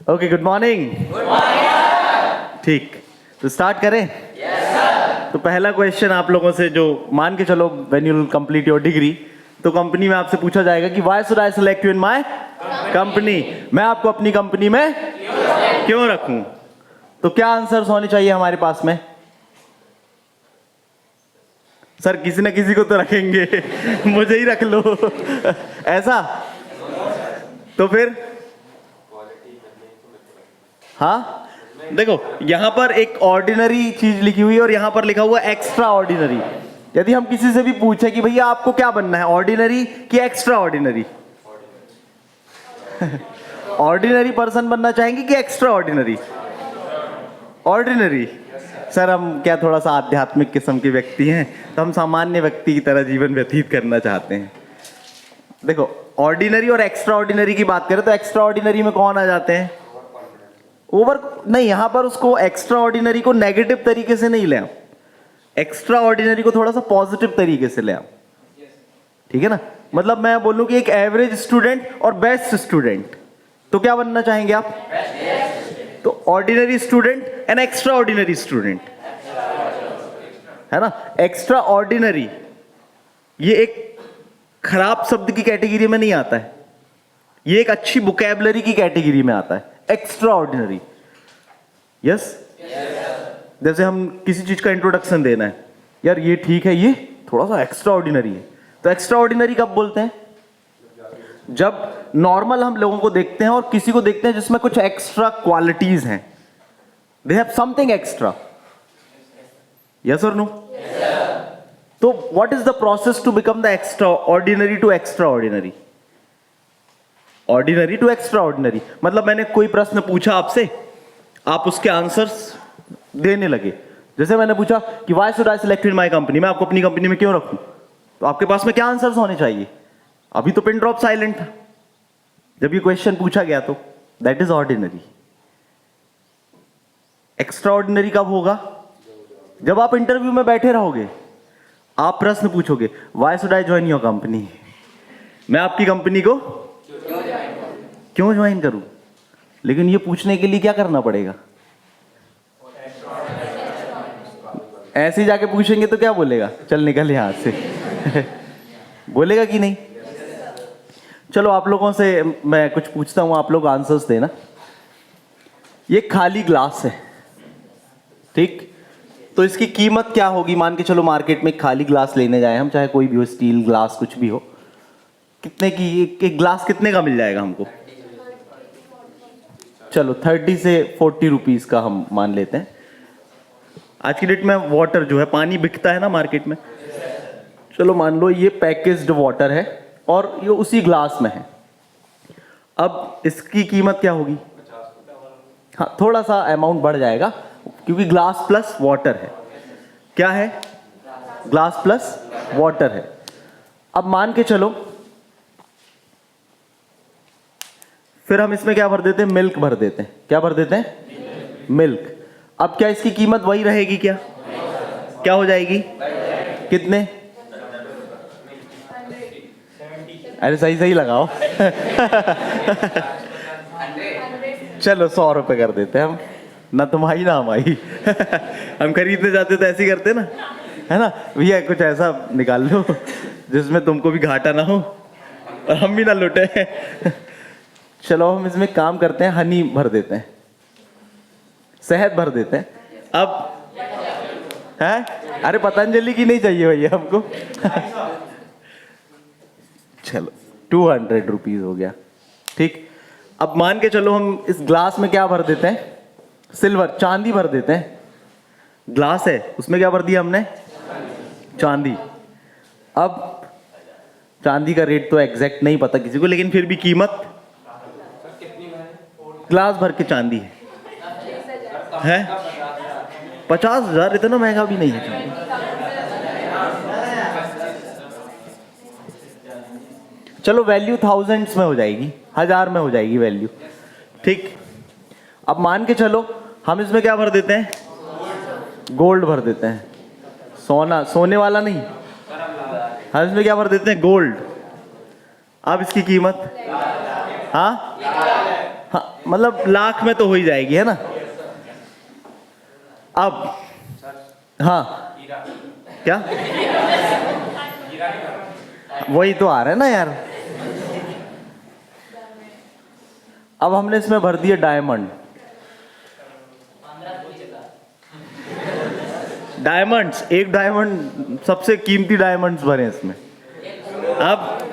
Okay, good morning. ठीक, तो start करें। तो पहला क्वेश्चन आप लोगों से, जो मान के चलो when you will complete your degree, तो कंपनी में आपसे पूछा जाएगा कि why should I select you in my company, मैं आपको अपनी कंपनी में क्यों रखूं। तो क्या आंसर्स होने चाहिए हमारे पास में? सर किसी ना किसी को तो रखेंगे मुझे ही रख लो ऐसा? तो फिर हाँ, देखो यहां पर एक ऑर्डिनरी चीज लिखी हुई है और यहां पर लिखा हुआ एक्स्ट्रा ऑर्डिनरी। यदि हम किसी से भी पूछे कि भैया आपको क्या बनना है, ऑर्डिनरी कि एक्स्ट्रा ऑर्डिनरी ऑर्डिनरी पर्सन बनना चाहेंगे कि एक्स्ट्रा ऑर्डिनरी? ऑर्डिनरी। सर हम क्या थोड़ा सा आध्यात्मिक किस्म के व्यक्ति हैं, तो हम सामान्य व्यक्ति की तरह जीवन व्यतीत करना चाहते हैं। देखो ऑर्डिनरी और एक्स्ट्रा ऑर्डिनरी की बात करें तो एक्स्ट्रा ऑर्डिनरी में कौन आ जाते हैं? ओवर नहीं, यहां पर उसको एक्स्ट्रा ऑर्डिनरी को नेगेटिव तरीके से नहीं ले आओ, एक्स्ट्रा ऑर्डिनरी को थोड़ा सा पॉजिटिव तरीके से ले आओ, ठीक है ना। मतलब मैं बोलूं कि एक एवरेज स्टूडेंट और बेस्ट स्टूडेंट, तो क्या बनना चाहेंगे आप? तो ordinary student and extra ordinary student, है ना। एक्स्ट्रा ऑर्डिनरी ये एक खराब शब्द की कैटेगरी में नहीं आता है, ये एक अच्छी वोकैबुलरी की कैटेगरी में आता है। Extra ordinary, yes. जैसे हम किसी चीज का इंट्रोडक्शन देना है, यार ये ठीक है, ये थोड़ा सा एक्स्ट्रा ऑर्डिनरी है, तो एक्स्ट्रा ऑर्डिनरी कब बोलते हैं? जब नॉर्मल हम लोगों को देखते हैं और किसी को देखते हैं जिसमें कुछ एक्स्ट्रा क्वालिटीज हैं, they have something extra, yes और नो? तो what is the process to become the extraordinary to extraordinary? Ordinary to extraordinary मतलब मैंने कोई प्रश्न पूछा आपसे, आप उसके आंसर्स देने लगे। जैसे मैंने पूछा कि why should I select in my company, मैं आपको अपनी कंपनी में क्यों रखूं, तो आपके पास में क्या आंसर्स होने चाहिए? अभी तो पिन ड्रॉप साइलेंट था, जब ये क्वेश्चन पूछा गया तो that is ordinary. Extra ordinary कब होगा? जब आप इंटरव्यू में बैठे रहोगे, आप प्रश्न पूछोगे why should I join your company, मैं आपकी कंपनी को क्यों ज्वाइन करूं। लेकिन ये पूछने के लिए क्या करना पड़ेगा? ऐसे ही जाके पूछेंगे तो क्या बोलेगा, चल निकल यहां से बोलेगा कि नहीं? चलो आप लोगों से मैं कुछ पूछता हूं, आप लोग आंसर्स देना। ये खाली ग्लास है, ठीक, तो इसकी कीमत क्या होगी? मान के चलो मार्केट में खाली ग्लास लेने जाए हम, चाहे कोई भी हो, स्टील ग्लास कुछ भी हो, कितने की एक ग्लास कितने का मिल जाएगा हमको? चलो 30 से 40 रुपीज का हम मान लेते हैं। आज की डेट में वाटर जो है, पानी बिकता है ना मार्केट में, चलो मान लो ये पैकेज्ड वाटर है और ये उसी ग्लास में है। अब इसकी कीमत क्या होगी? हाँ, थोड़ा सा अमाउंट बढ़ जाएगा क्योंकि ग्लास प्लस वाटर है। क्या है? ग्लास प्लस वाटर है। अब मान के चलो फिर हम इसमें क्या भर देते हैं? मिल्क भर देते हैं। क्या भर देते हैं? मिल्क। अब क्या इसकी कीमत वही रहेगी? क्या क्या हो जाएगी? कितने? अरे सही सही लगाओ चलो 100 रुपए कर देते हैं हम, ना तुम्हारी ना हमारी हम खरीदने जाते तो ऐसे ही करते ना, है ना भैया, कुछ ऐसा निकाल लो जिसमें तुमको भी घाटा ना हो और हम भी ना लुटे चलो हम इसमें काम करते हैं, हनी भर देते हैं, शहद भर देते हैं। अब है, अरे पतंजलि की नहीं चाहिए भैया हमको चलो 200 रुपीज हो गया, ठीक। अब मान के चलो हम इस ग्लास में क्या भर देते हैं? सिल्वर, चांदी भर देते हैं। ग्लास है, उसमें क्या भर दिया हमने? चांदी। अब चांदी का रेट तो एग्जैक्ट नहीं पता किसी को, लेकिन फिर भी कीमत, ग्लास भर के चांदी है 50,000, इतना महंगा भी नहीं है चांदी। चलो वैल्यू थाउजेंड्स में हो जाएगी, 1000 में हो जाएगी वैल्यू, ठीक। अब मान के चलो हम इसमें क्या भर देते हैं? गोल्ड भर देते हैं। सोना, सोने वाला नहीं, हम इसमें क्या भर देते हैं? गोल्ड। अब इसकी कीमत, हाँ हाँ मतलब लाख में तो हो ही जाएगी, है ना। अब हाँ क्या, वही तो आ रहा है ना यार। अब हमने इसमें भर दिया डायमंड। डायमंड्स, एक डायमंड, सबसे कीमती डायमंड्स भरे इसमें। अब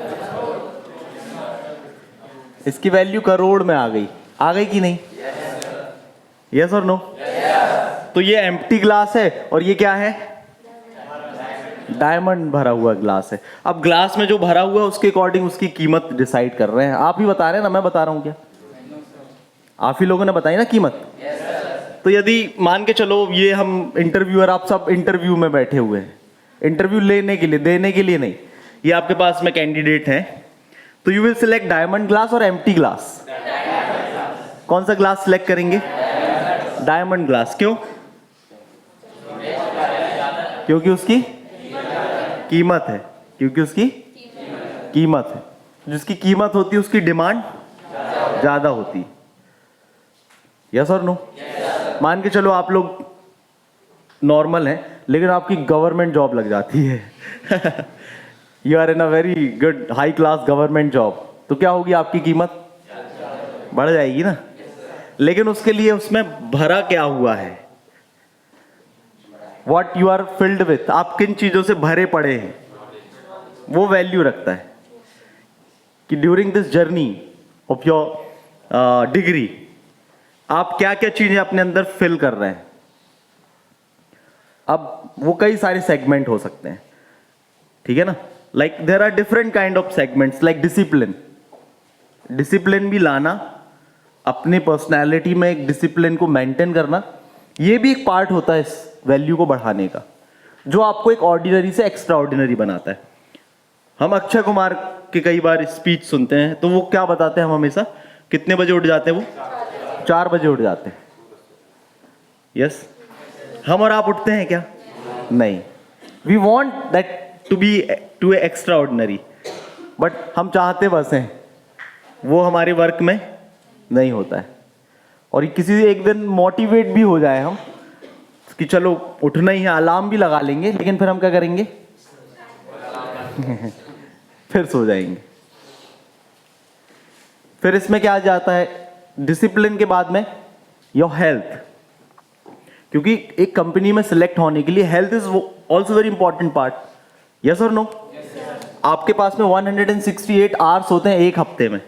इसकी वैल्यू करोड़ में आ गई कि नहीं? यस और नो? तो ये एम्प्टी ग्लास है और ये क्या है? डायमंड भरा हुआ ग्लास है। अब ग्लास में जो भरा हुआ है उसके अकॉर्डिंग उसकी कीमत डिसाइड कर रहे हैं। आप ही बता रहे हैं ना, मैं बता रहा हूं क्या? आप ही लोगों ने बताई ना कीमत। तो यदि मान के चलो ये हम इंटरव्यूअर, आप सब इंटरव्यू में बैठे हुए हैं, इंटरव्यू लेने के लिए, देने के लिए नहीं, ये आपके पास में कैंडिडेट हैं, तो you will select diamond glass और एम्प्टी ग्लास। कौन सा ग्लास सिलेक्ट करेंगे? Diamond glass. क्यों? क्योंकि उसकी कीमत है, क्योंकि उसकी कीमत है। जिसकी कीमत होती है उसकी डिमांड ज्यादा होती है। यस और नो? मान के चलो आप लोग नॉर्मल हैं लेकिन आपकी गवर्नमेंट जॉब लग जाती है you are in a very good high class government job, तो क्या होगी? आपकी कीमत बढ़ जाएगी ना। लेकिन उसके लिए उसमें भरा क्या हुआ है? What you are filled with, आप किन चीजों से भरे पड़े हैं, वो वैल्यू रखता है कि during this journey of your degree आप क्या क्या चीजें अपने अंदर फिल कर रहे हैं। अब वो कई सारे सेगमेंट हो सकते हैं, ठीक है ना। Like there are different kind of segments, like discipline. Discipline भी लाना, अपनी पर्सनैलिटी में एक डिसिप्लिन को मेंटेन करना, ये भी एक पार्ट होता है इस वैल्यू को बढ़ाने का, जो आपको एक ऑर्डिनरी से एक्स्ट्रा ऑर्डिनरी बनाता है। हम अक्षय कुमार के कई बार स्पीच सुनते हैं तो वो क्या बताते हैं, हम हमेशा कितने बजे उठ जाते हैं? वो 4 बजे उठ जाते हैं। यस, हम और आप उठते हैं क्या? नहीं। We want that to be to extraordinary, but हम चाहते बस हैं, वो हमारे वर्क में नहीं होता है। और किसी एक दिन मोटिवेट भी हो जाए हम कि चलो उठना ही है, अलार्म भी लगा लेंगे, लेकिन फिर हम क्या करेंगे? फिर सो जाएंगे। फिर इसमें क्या आ जाता है? डिसिप्लिन के बाद में योर हेल्थ, क्योंकि एक कंपनी में सिलेक्ट होने के लिए health is also very important part. Yes और नो? आपके पास में 168 आवर्स होते हैं एक हफ्ते में।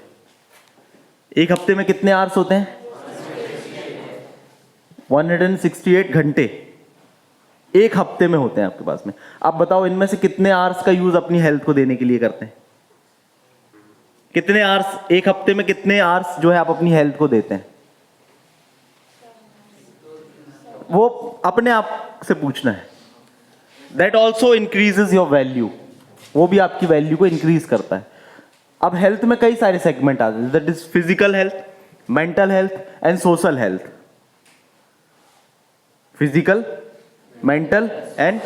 एक हफ्ते में कितने आवर्स होते हैं? 168 घंटे एक हफ्ते में होते हैं आपके पास में। आप बताओ इनमें से कितने आवर्स का यूज अपनी हेल्थ को देने के लिए करते हैं? कितने आवर्स एक हफ्ते में, कितने आवर्स जो है आप अपनी हेल्थ को देते हैं? वो अपने आप से पूछना है। That also increases your value, वो भी आपकी वैल्यू को इंक्रीज करता है। अब हेल्थ में कई सारे सेगमेंट आते हैं, that is physical health, mental health and social health. Physical, mental and,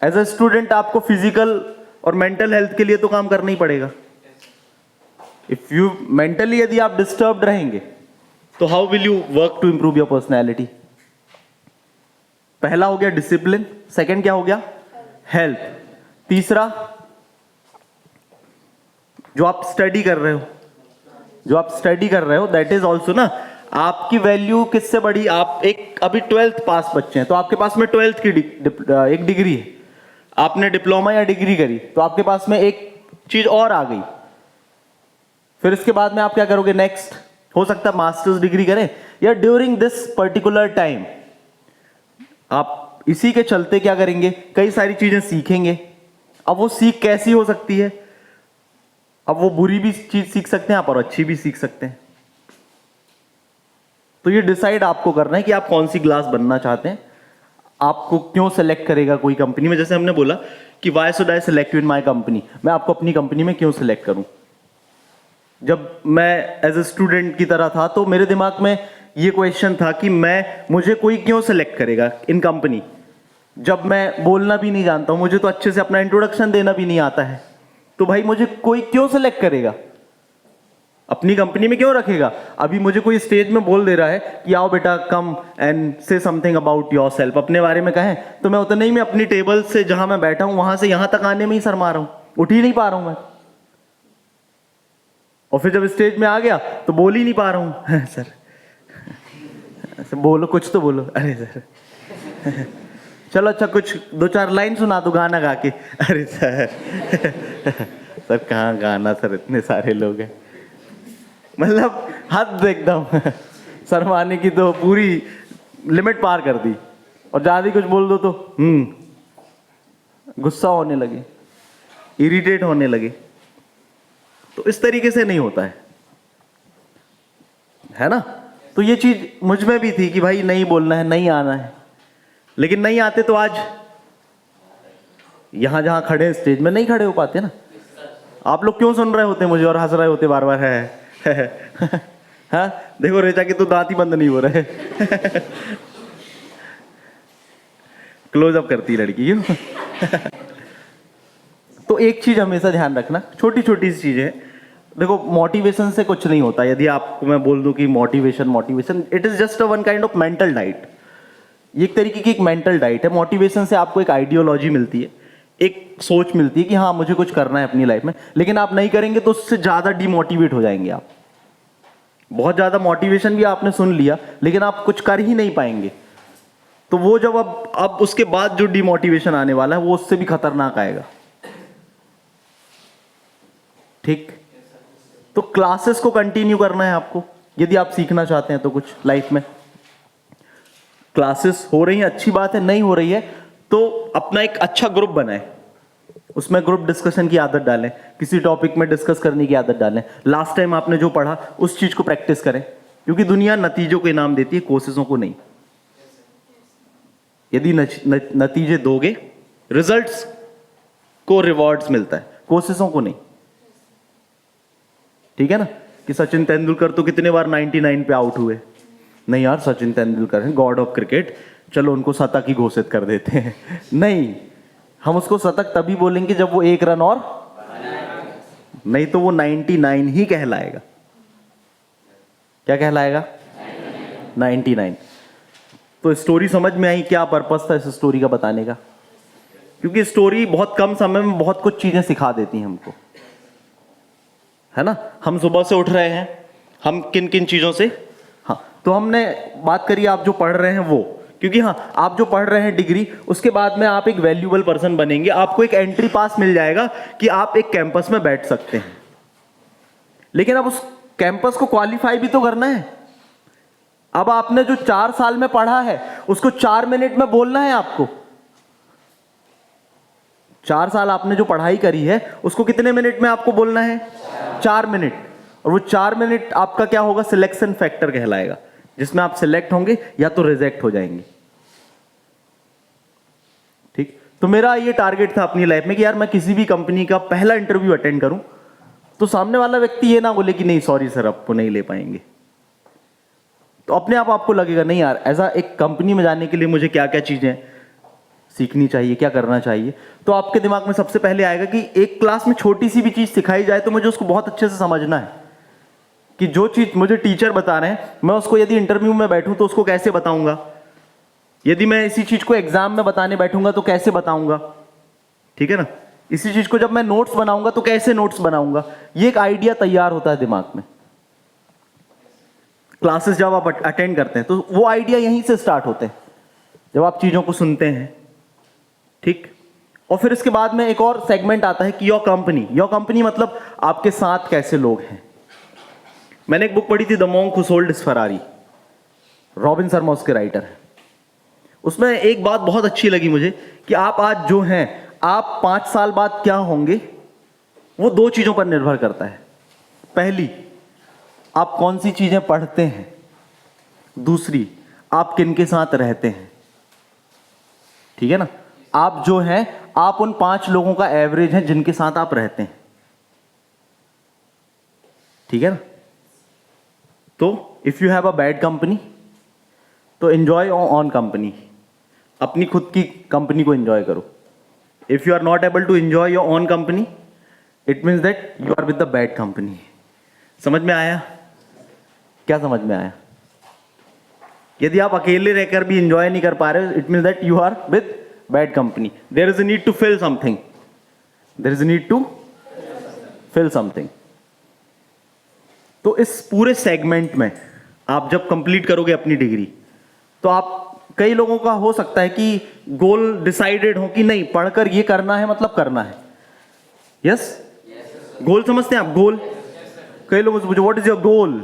as a student आपको फिजिकल और मेंटल हेल्थ के लिए तो काम करना ही पड़ेगा। इफ यू मेंटली यदि आप डिस्टर्ब्ड रहेंगे तो how will you work to improve your personality? पहला हो गया डिसिप्लिन, सेकंड क्या हो गया? हेल्थ। तीसरा, जो आप स्टडी कर रहे हो, दैट इज ऑल्सो ना, आपकी वैल्यू किससे बढ़ी? आप एक अभी 12th पास बच्चे हैं तो आपके पास में 12th की एक डिग्री है, आपने डिप्लोमा या डिग्री करी तो आपके पास में एक चीज और आ गई। फिर इसके बाद में आप क्या करोगे? नेक्स्ट हो सकता है मास्टर्स डिग्री करें, या ड्यूरिंग दिस पर्टिकुलर टाइम आप इसी के चलते क्या करेंगे? कई सारी चीजें सीखेंगे। अब वो सीख कैसी हो सकती है? अब वो बुरी भी चीज सीख सकते हैं आप और अच्छी भी सीख सकते हैं। तो ये डिसाइड आपको करना है कि आप कौन सी क्लास बनना चाहते हैं, आपको क्यों सेलेक्ट करेगा कोई कंपनी में। जैसे हमने बोला कि why should I select you in my company, मैं आपको अपनी कंपनी में क्यों सेलेक्ट करूं। जब मैं एज ए स्टूडेंट की तरह था तो मेरे दिमाग में ये क्वेश्चन था कि मुझे कोई क्यों सेलेक्ट करेगा इन कंपनी, जब मैं बोलना भी नहीं जानता हूं, मुझे तो अच्छे से अपना इंट्रोडक्शन देना भी नहीं आता है, तो भाई मुझे कोई क्यों सेलेक्ट करेगा। अपनी कंपनी में क्यों रखेगा? अभी मुझे कोई स्टेज में बोल दे रहा है कि आओ बेटा कम एंड से समथिंग अबाउट योर सेल्फ, अपने बारे में कहें, तो मैं उतने ही में अपनी टेबल से जहां मैं बैठा हूं वहां से यहां तक आने में ही शर्मा रहा हूं, उठ ही नहीं पा रहा हूं मैं। और फिर जब स्टेज में आ गया तो बोल ही नहीं पा रहा हूं। सर बोलो, कुछ तो बोलो। अरे सर चलो अच्छा कुछ 2-4 लाइन सुना दो गाना गा के। अरे सर सर कहाँ गाना सर, इतने सारे लोग हैं। मतलब हद एकदम शर्माने की तो पूरी लिमिट पार कर दी। और ज्यादा कुछ बोल दो तो गुस्सा होने लगे, इरिटेट होने लगे। तो इस तरीके से नहीं होता है ना? तो ये चीज मुझ में भी थी कि भाई नहीं बोलना है, नहीं आना है। लेकिन नहीं आते तो आज यहां जहां खड़े हैं स्टेज में नहीं खड़े हो पाते ना। आप लोग क्यों सुन रहे होते मुझे और हंस रहे होते बार बार? है हाँ देखो रेचा के तो दांत ही बंद नहीं हो रहे। क्लोजअप करती लड़की क्यों? तो एक चीज हमेशा ध्यान रखना, छोटी छोटी सी चीजें। देखो मोटिवेशन से कुछ नहीं होता। यदि आपको मैं बोल दूं कि motivation it is just a one kind of mental diet. ये एक तरीके की एक मेंटल डाइट है। मोटिवेशन से आपको एक आइडियोलॉजी मिलती है, एक सोच मिलती है कि हाँ मुझे कुछ करना है अपनी लाइफ में। लेकिन आप नहीं करेंगे तो उससे ज्यादा डिमोटिवेट हो जाएंगे आप। बहुत ज्यादा मोटिवेशन भी आपने सुन लिया लेकिन आप कुछ कर ही नहीं पाएंगे। तो वो जब अब उसके बाद जो डिमोटिवेशन आने वाला है वो उससे भी खतरनाक आएगा। ठीक? तो क्लासेस को कंटिन्यू करना है आपको यदि आप सीखना चाहते हैं तो कुछ लाइफ में। क्लासेस हो रही हैं, अच्छी बात है। नहीं हो रही है तो अपना एक अच्छा ग्रुप बनाएं, उसमें ग्रुप डिस्कशन की आदत डालें, किसी टॉपिक में डिस्कस करने की आदत डालें। लास्ट टाइम आपने जो पढ़ा उस चीज को प्रैक्टिस करें, क्योंकि दुनिया नतीजों को इनाम देती है, कोशिशों को नहीं। यदि नतीजे दोगे, रिजल्ट्स को रिवॉर्ड्स मिलता है, कोशिशों को नहीं। ठीक है ना? कि सचिन तेंदुलकर तो कितने बार 99 पे आउट हुए। नहीं यार सचिन तेंदुलकर हैं गॉड ऑफ क्रिकेट, चलो उनको शतक ही घोषित कर देते हैं। नहीं, हम उसको शतक तभी बोलेंगे जब वो 1 रन और, नहीं तो वो 99 ही कहलाएगा। क्या कहलाएगा? 99। तो स्टोरी समझ में आई? क्या पर्पस था इस स्टोरी का बताने का? क्योंकि स्टोरी बहुत कम समय में बहुत कुछ चीजें सिखा देती हैं हमको, है ना? हम सुबह से उठ रहे हैं, हम किन किन चीजों से, हाँ तो हमने बात करी आप जो पढ़ रहे हैं वो, क्योंकि हाँ आप जो पढ़ रहे हैं डिग्री, उसके बाद में आप एक वैल्यूएबल पर्सन बनेंगे। आपको एक एंट्री पास मिल जाएगा कि आप एक कैंपस में बैठ सकते हैं। लेकिन अब उस कैंपस को क्वालिफाई भी तो करना है। अब आपने जो 4 साल में पढ़ा है उसको 4 मिनट में बोलना है आपको। 4 साल आपने जो पढ़ाई करी है उसको कितने मिनट में आपको बोलना है? 4 मिनट। और वो 4 मिनट आपका क्या होगा? सिलेक्शन फैक्टर कहलाएगा, जिसमें आप सिलेक्ट होंगे या तो रिजेक्ट हो जाएंगे। ठीक? तो मेरा ये टारगेट था अपनी लाइफ में कि यार मैं किसी भी कंपनी का पहला इंटरव्यू अटेंड करूं तो सामने वाला व्यक्ति ये ना बोले कि नहीं सॉरी सर आपको नहीं ले पाएंगे। तो अपने आप आपको लगेगा नहीं यार ऐसा एक कंपनी में जाने के लिए मुझे क्या क्या चीजें सीखनी चाहिए, क्या करना चाहिए। तो आपके दिमाग में सबसे पहले आएगा कि एक क्लास में छोटी सी भी चीज सिखाई जाए तो मुझे उसको बहुत अच्छे से समझना है कि जो चीज मुझे टीचर बता रहे हैं मैं उसको यदि इंटरव्यू में बैठूं तो उसको कैसे बताऊंगा, यदि मैं इसी चीज को एग्जाम में बताने बैठूंगा तो कैसे बताऊंगा। ठीक है ना? इसी चीज को जब मैं नोट्स बनाऊंगा तो कैसे नोट्स बनाऊंगा। ये एक आइडिया तैयार होता है दिमाग में। क्लासेस जब आप अटेंड करते हैं तो वो आइडिया यहीं से स्टार्ट होते हैं, जब आप चीजों को सुनते हैं। ठीक? और फिर इसके बाद में एक और सेगमेंट आता है कि योर कंपनी मतलब आपके साथ कैसे लोग हैं। मैंने एक बुक पढ़ी थी the monk who sold his Ferrari, robin Sharma उसके राइटर हैं। उसमें एक बात बहुत अच्छी लगी मुझे कि आप आज जो हैं आप 5 साल बाद क्या होंगे वो 2 चीजों पर निर्भर करता है। पहली, आप कौन सी चीजें पढ़ते हैं। दूसरी, आप किन के साथ रहते हैं। ठीक है ना? आप जो हैं आप उन 5 लोगों का एवरेज हैं जिनके साथ आप रहते हैं। ठीक है ना? तो if you have a bad company तो एंजॉय योर ऑन कंपनी, अपनी खुद की कंपनी को एंजॉय करो। If you are not able to enjoy your own company it means that you are with the bad company. समझ में आया? क्या समझ में आया? यदि आप अकेले रहकर भी एंजॉय नहीं कर पा रहे हो, it means that you are with bad company. There is a need to fill something. There is a need to fill something. तो इस पूरे सेगमेंट में आप जब कंप्लीट करोगे अपनी डिग्री, तो आप, कई लोगों का हो सकता है कि गोल डिसाइडेड हो कि नहीं, पढ़कर ये करना है मतलब करना है. यस? गोल समझते हैं आप? गोल, कई लोगों से पूछो व्हाट इज योर गोल.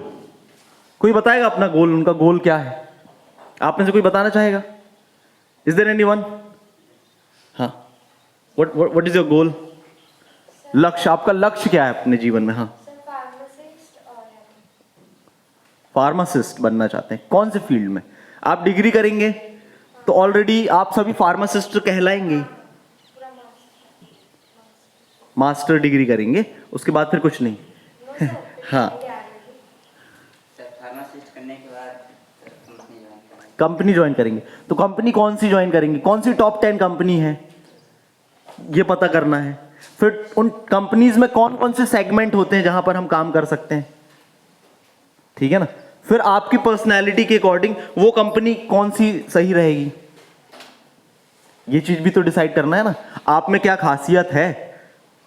कोई बताएगा अपना गोल, उनका गोल क्या है? आप में से कोई बताना चाहेगा? Is there anyone? हाँ, व्हाट इज योर गोल? लक्ष्य, आपका लक्ष्य क्या है अपने जीवन में? हाँ, फार्मासिस्ट बनना चाहते हैं. कौन से फील्ड में? आप डिग्री करेंगे तो ऑलरेडी आप सभी फार्मासिस्ट तो कहलाएंगे. मास्टर डिग्री करेंगे, उसके बाद फिर कुछ नहीं. हाँ, फार्मासिस्ट करने के बाद कंपनी ज्वाइन करेंगे. तो कंपनी कौन सी ज्वाइन करेंगे? कौन सी टॉप 10 कंपनी है, ये पता करना है. फिर उन कंपनीज में कौन कौन से सेगमेंट होते हैं जहां पर हम काम कर सकते हैं. ठीक है ना? फिर आपकी पर्सनैलिटी के अकॉर्डिंग वो कंपनी कौन सी सही रहेगी, ये चीज भी तो डिसाइड करना है ना. आप में क्या खासियत है.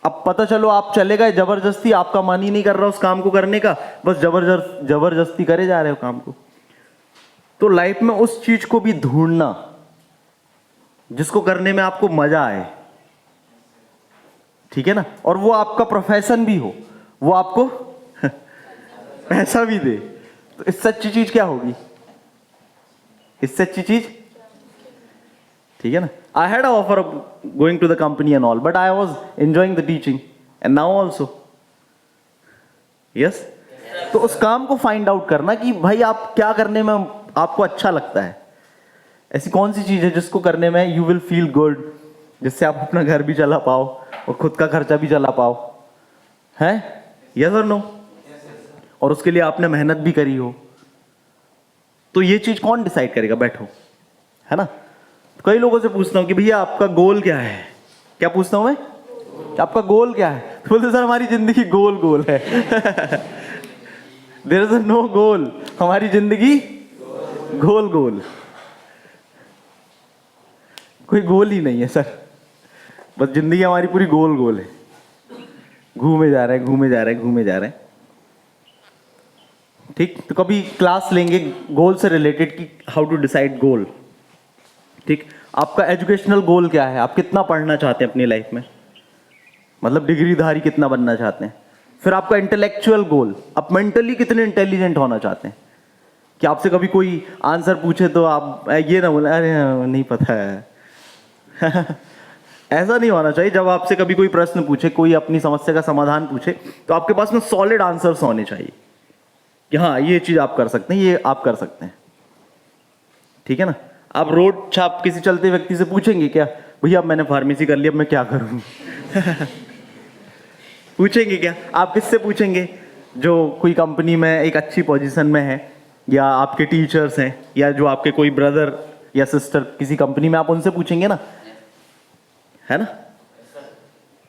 अब पता चलो आप चले गए जबरदस्ती, आपका मन ही नहीं कर रहा उस काम को करने का, बस जबरदस्ती करे जा रहे हो काम को. तो लाइफ में उस चीज को भी ढूंढना जिसको करने में आपको मजा आए. ठीक है ना? और वो आपका प्रोफेशन भी हो, वो आपको पैसा भी दे. तो इससे अच्छी चीज क्या होगी? इससे अच्छी चीज, ठीक है ना? I had a offer of going to the company and all, but I was enjoying the teaching and now also. Yes? तो उस काम को फाइंड आउट करना कि भाई आप क्या करने में आपको अच्छा लगता है. ऐसी कौन सी चीज है जिसको करने में यू विल फील गुड, जिससे आप अपना घर भी चला पाओ और खुद का खर्चा भी चला पाओ. है? यस और नो? और उसके लिए आपने मेहनत भी करी हो. तो ये चीज कौन डिसाइड करेगा? बैठो, है ना? कई लोगों से पूछता हूं कि भैया आपका गोल क्या है. क्या पूछता हूं मैं? आपका गोल क्या है? तो बोलते सर हमारी जिंदगी गोल गोल है. देयर इज नो गोल. हमारी जिंदगी गोल गोल, कोई गोल ही नहीं है सर. बस जिंदगी हमारी पूरी गोल गोल है, घूमे जा रहे हैं, घूमे जा रहे हैं, घूमे जा रहे हैं. ठीक. तो कभी क्लास लेंगे गोल से रिलेटेड कि हाउ टू डिसाइड गोल. ठीक. आपका एजुकेशनल गोल क्या है? आप कितना पढ़ना चाहते हैं अपनी लाइफ में, मतलब डिग्रीधारी कितना बनना चाहते हैं. फिर आपका इंटेलेक्चुअल गोल, आप मेंटली कितने इंटेलिजेंट होना चाहते हैं. कि आपसे कभी कोई आंसर पूछे तो आप ये ना बोले अरे नहीं पता है. ऐसा नहीं होना चाहिए. जब आपसे कभी कोई प्रश्न पूछे, कोई अपनी समस्या का समाधान पूछे, तो आपके पास में सॉलिड आंसर्स होने चाहिए कि हाँ ये चीज आप कर सकते हैं, ये आप कर सकते हैं. ठीक है ना? आप रोड छाप किसी चलते व्यक्ति से पूछेंगे क्या, भैया अब मैंने फार्मेसी कर ली, अब मैं क्या करूं? पूछेंगे क्या? आप किससे पूछेंगे? जो कोई कंपनी में एक अच्छी पोजीशन में है, या आपके टीचर्स हैं, या जो आपके कोई ब्रदर या सिस्टर किसी कंपनी में, आप उनसे पूछेंगे ना, है ना?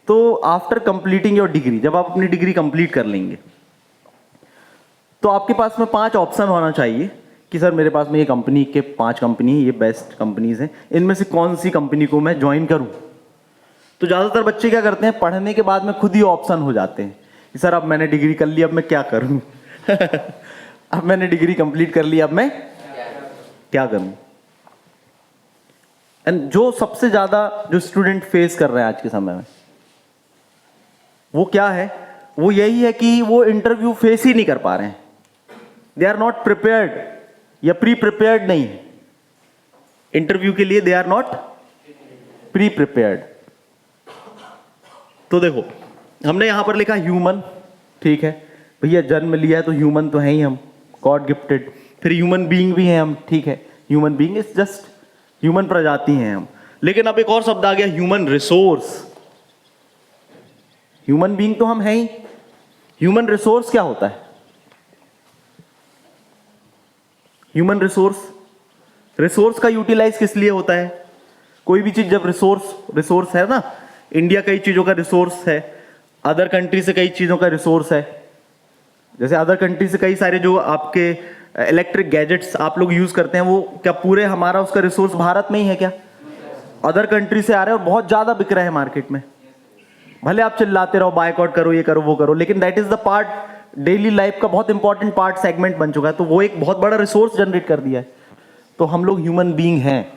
तो आफ्टर कंप्लीटिंग योर डिग्री, जब आप अपनी डिग्री कंप्लीट कर लेंगे, तो आपके पास में 5 ऑप्शन होना चाहिए कि सर मेरे पास में ये कंपनी के 5 कंपनी है, ये बेस्ट कंपनीज हैं, इनमें से कौन सी कंपनी को मैं ज्वाइन करूं. तो ज़्यादातर बच्चे क्या करते हैं, पढ़ने के बाद में खुद ही ऑप्शन हो जाते हैं कि सर अब मैंने डिग्री कर ली, अब मैं क्या करूं? अब मैंने डिग्री कंप्लीट कर ली, अब मैं क्या करूं? एंड जो सबसे ज़्यादा जो स्टूडेंट फेस कर रहे हैं आज के समय में, वो क्या है? वो यही है कि वो इंटरव्यू फेस ही नहीं कर पा रहे हैं. दे आर नॉट प्रिपेयर्ड, या प्री प्रिपेयर्ड नहीं है इंटरव्यू के लिए. They are not pre prepared. तो देखो, हमने यहां पर लिखा ह्यूमन. ठीक है भैया, जन्म लिया है तो ह्यूमन तो है ही हम, गॉड गिफ्टेड. फिर ह्यूमन बीइंग भी हैं हम. ठीक है, human being is just human प्रजाति हैं हम. लेकिन अब एक और शब्द आ गया, ह्यूमन रिसोर्स. ह्यूमन बीइंग तो हम हैं ही, ह्यूमन रिसोर्स क्या होता है? ह्यूमन रिसोर्स का यूटिलाइज किस लिए होता है? कोई भी चीज जब रिसोर्स है ना, इंडिया कई चीजों का रिसोर्स है, अदर कंट्री से कई चीजों का रिसोर्स है. जैसे अदर कंट्री से कई सारे जो आपके इलेक्ट्रिक गैजेट्स आप लोग यूज करते हैं, वो क्या पूरे हमारा उसका रिसोर्स भारत में ही है क्या? अदर कंट्री से आ रहे हैं और बहुत ज्यादा बिक रहे हैं मार्केट में। भले आप चिल्लाते रहो बायकॉट करो, ये करो वो करो, लेकिन that is the part daily life का बहुत इंपॉर्टेंट पार्ट सेगमेंट बन चुका है, तो वो एक बहुत बड़ा रिसोर्स जनरेट कर दिया है। तो हम लोग ह्यूमन बीइंग हैं,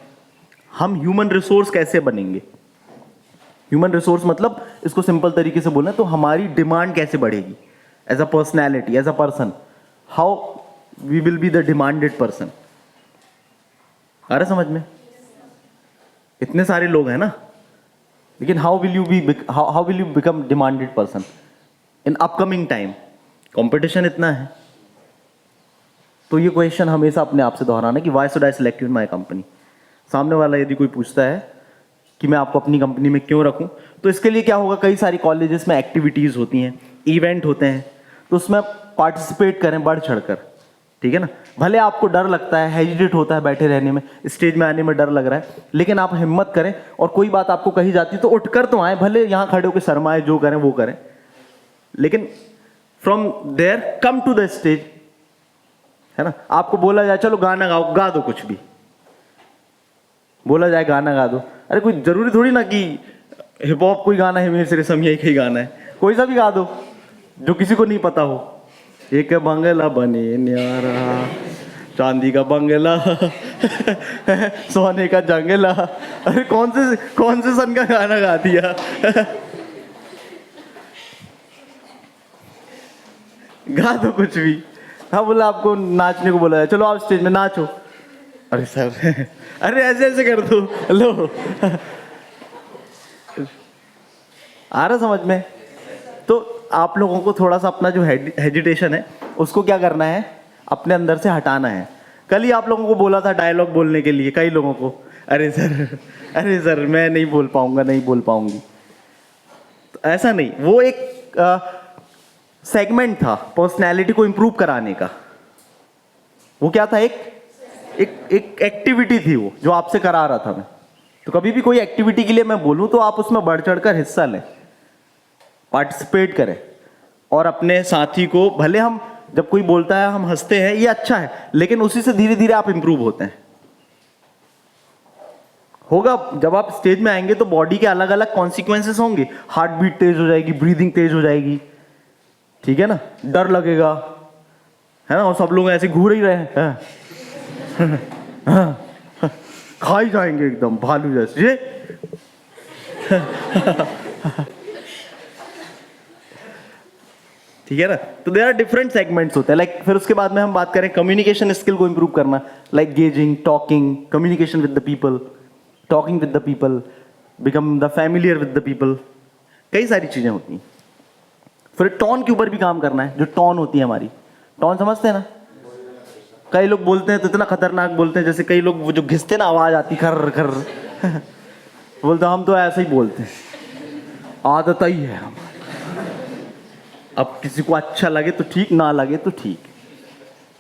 हम ह्यूमन रिसोर्स कैसे बनेंगे? ह्यूमन रिसोर्स मतलब इसको सिंपल तरीके से बोलना तो हमारी डिमांड कैसे बढ़ेगी as a personality, as a person, how we will be the demanded person. आ रहा समझ में? इतने सारे लोग हैं ना, लेकिन how will you become demanded person in upcoming time? Competition इतना है। तो ये क्वेश्चन हमेशा अपने आप से दोहराना कि why should I select you in my company. सामने वाला यदि कोई पूछता है कि मैं आपको अपनी कंपनी में क्यों रखूं, तो इसके लिए क्या होगा, कई सारी कॉलेजेस में एक्टिविटीज होती हैं, इवेंट होते हैं, तो उसमें पार्टिसिपेट करें बढ़ चढ़कर, ठीक है ना। भले आपको डर लगता है, हेजिटेट होता है बैठे रहने में, स्टेज में आने में डर लग रहा है, लेकिन आप हिम्मत करें और कोई बात आपको कही जाती है तो उठकर तो आए, भले यहाँ खड़े होकर शर्माए, जो करें वो करें, लेकिन from there come to the stage, है ना। आपको बोला जाए चलो गाना गाओ, गा दो, कुछ भी बोला जाए गाना गा दो, अरे कोई जरूरी थोड़ी ना कि हिप हॉप कोई गाना है, मेरे रेशम यही कहीं गाना है, कोई सा भी गा दो जो किसी को नहीं पता हो। एक बंगला बने न्यारा, चांदी का बंगला सोने का जंगला, अरे कौन से सन का गाना गा दिया गा दो कुछ भी। हाँ बोला आपको नाचने को बोला है, चलो आप स्टेज में नाचो, अरे सर अरे ऐसे ऐसे कर दो, लो आ रहा समझ में? तो आप लोगों को थोड़ा सा अपना जो हेजिटेशन है उसको क्या करना है, अपने अंदर से हटाना है। कल ही आप लोगों को बोला था डायलॉग बोलने के लिए, कई लोगों को, अरे सर मैं नहीं बोल पाऊंगा, नहीं बोल पाऊंगी। तो ऐसा नहीं, वो एक सेगमेंट था पर्सनैलिटी को इंप्रूव कराने का। वो क्या था, एक एक्टिविटी थी वो जो आपसे करा रहा था मैं। तो कभी भी कोई एक्टिविटी के लिए मैं बोलूं तो आप उसमें बढ़ चढ़कर हिस्सा लें, पार्टिसिपेट करें, और अपने साथी को, भले हम जब कोई बोलता है हम हंसते हैं, ये अच्छा है, लेकिन उसी से धीरे धीरे आप इंप्रूव होते हैं। होगा जब आप स्टेज में आएंगे तो बॉडी के अलग अलग कॉन्सिक्वेंसेस होंगे, हार्ट बीट तेज हो जाएगी, ब्रीदिंग तेज हो जाएगी, ठीक है ना, डर लगेगा, है ना, और सब लोग ऐसे घूर ही रहे हैं खा ही जाएंगे एकदम भालू जैसे ठीक है ना। तो देयर आर डिफरेंट सेगमेंट्स होते हैं, लाइक फिर उसके बाद में हम बात करें कम्युनिकेशन स्किल को इंप्रूव करना, like gazing, talking, communication with the people, talking with the people, become the familiar with the people, कई सारी चीजें होती हैं। फिर टोन के ऊपर भी काम करना है, जो टोन होती है हमारी, टोन समझते हैं ना। कई लोग बोलते हैं तो इतना खतरनाक बोलते हैं, जैसे कई लोग वो जो घिसते ना आवाज आती खर खर बोलते हम तो ऐसे ही बोलते हैं, आदत ही है हमारी। अब किसी को अच्छा लगे तो ठीक, ना लगे तो ठीक,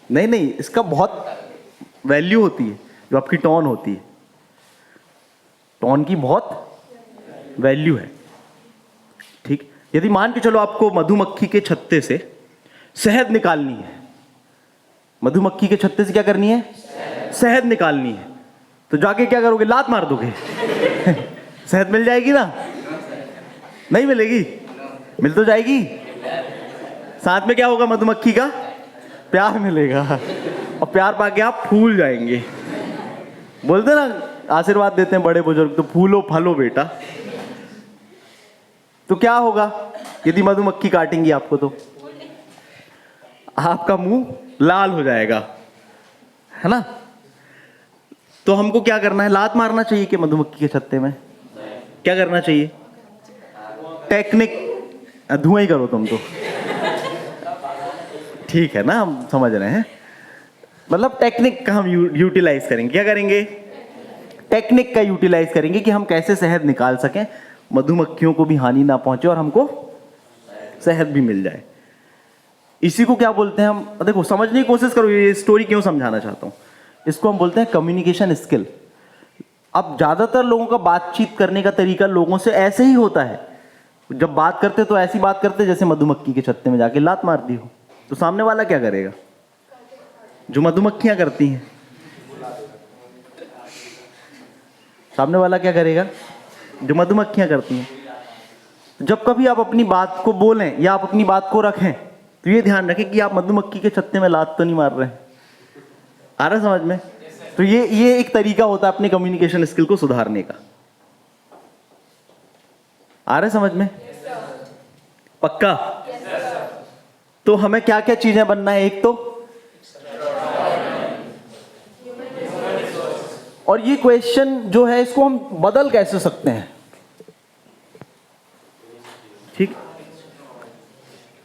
नहीं, इसका बहुत वैल्यू होती है, जो आपकी टोन होती है, टोन की बहुत वैल्यू है, ठीक। यदि मान के चलो आपको मधुमक्खी के छत्ते से शहद निकालनी है, मधुमक्खी के छत्ते से क्या करनी है, शहद निकालनी है, तो जाके क्या करोगे, लात मार दोगे शहद मिल जाएगी ना, नहीं मिलेगी, मिल तो जाएगी, साथ में क्या होगा, मधुमक्खी का प्यार मिलेगा, और प्यार पाके आप फूल जाएंगे। बोलते ना, आशीर्वाद देते हैं बड़े बुजुर्ग, तो फूलो फलो बेटा। तो क्या होगा यदि मधुमक्खी काटेंगी आपको, तो आपका मुंह लाल हो जाएगा, है ना। तो हमको क्या करना है, लात मारना चाहिए कि मधुमक्खी के छत्ते में क्या करना चाहिए, टेक्निक, धुआं ही करो तुम तो, ठीक है ना, हम समझ रहे हैं। मतलब टेक्निक का हम यूटिलाइज करेंगे, क्या करेंगे, टेक्निक का यूटिलाइज करेंगे कि हम कैसे शहद निकाल सकें, मधुमक्खियों को भी हानि ना पहुंचे और हमको शहद भी मिल जाए। इसी को क्या बोलते हैं हम, देखो समझने की कोशिश करो, ये स्टोरी क्यों समझाना चाहता हूं। इसको हम बोलते हैं कम्युनिकेशन स्किल। अब ज्यादातर लोगों का बातचीत करने का तरीका लोगों से ऐसे ही होता है, जब बात करते तो ऐसी बात करते जैसे मधुमक्खी के छत्ते में जाके लात मार दी हो, तो सामने वाला क्या करेगा? जो मधुमक्खियां करती हैं। सामने वाला क्या करेगा? जो मधुमक्खियां करती हैं। जब कभी आप अपनी बात को बोलें या आप अपनी बात को रखें तो ये ध्यान रखें कि आप मधुमक्खी के छत्ते में लात तो नहीं मार रहे हैं। आ रहा है समझ में? तो ये एक तरीका होता है अपने कम्युनिकेशन स्किल को सुधारने का। आ रहा है समझ में? पक्का? तो हमें क्या क्या चीजें बनना है? एक तो, और ये क्वेश्चन जो है इसको हम बदल कैसे सकते हैं? ठीक,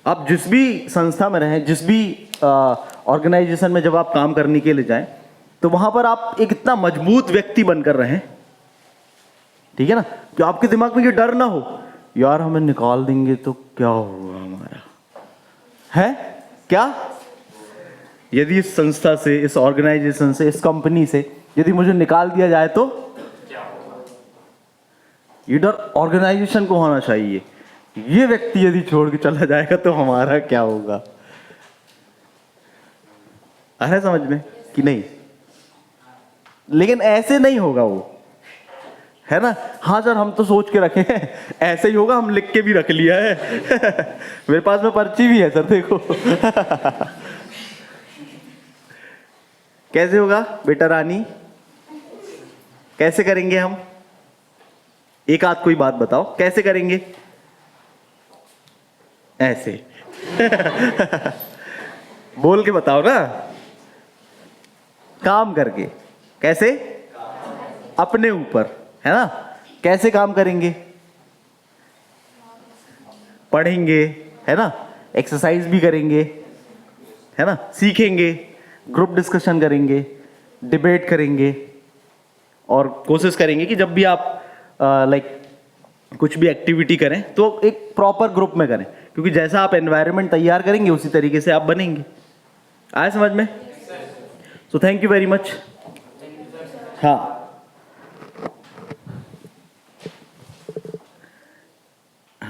आप जिस भी संस्था में रहें, जिस भी ऑर्गेनाइजेशन में जब आप काम करने के लिए जाएं, तो वहां पर आप एक इतना मजबूत व्यक्ति बनकर रहें, ठीक है ना, कि आपके दिमाग में ये डर ना हो यार हमें निकाल देंगे तो क्या होगा हमारा, है क्या? यदि इस संस्था से, इस ऑर्गेनाइजेशन से, इस कंपनी से यदि मुझे निकाल दिया जाए तो ये डर ऑर्गेनाइजेशन को होना चाहिए। ये व्यक्ति यदि छोड़ के चला जाएगा तो हमारा क्या होगा? आ रहा है समझ में कि नहीं? लेकिन ऐसे नहीं होगा वो, है ना? हाँ सर हम तो सोच के रखे हैं ऐसे ही होगा, हम लिख के भी रख लिया है मेरे पास में पर्ची भी है सर, देखो कैसे होगा बेटा रानी? कैसे करेंगे हम? एक आध कोई बात बताओ, कैसे करेंगे? ऐसे बोल के बताओ ना, काम करके। कैसे? अपने ऊपर, है ना? कैसे काम करेंगे? पढ़ेंगे, है ना? एक्सरसाइज भी करेंगे, है ना? सीखेंगे, ग्रुप डिस्कशन करेंगे, डिबेट करेंगे, और कोशिश करेंगे कि जब भी आप कुछ भी एक्टिविटी करें तो एक प्रॉपर ग्रुप में करें, क्योंकि जैसा आप एनवायरनमेंट तैयार करेंगे उसी तरीके से आप बनेंगे। आया समझ में? So thank you very much. हाँ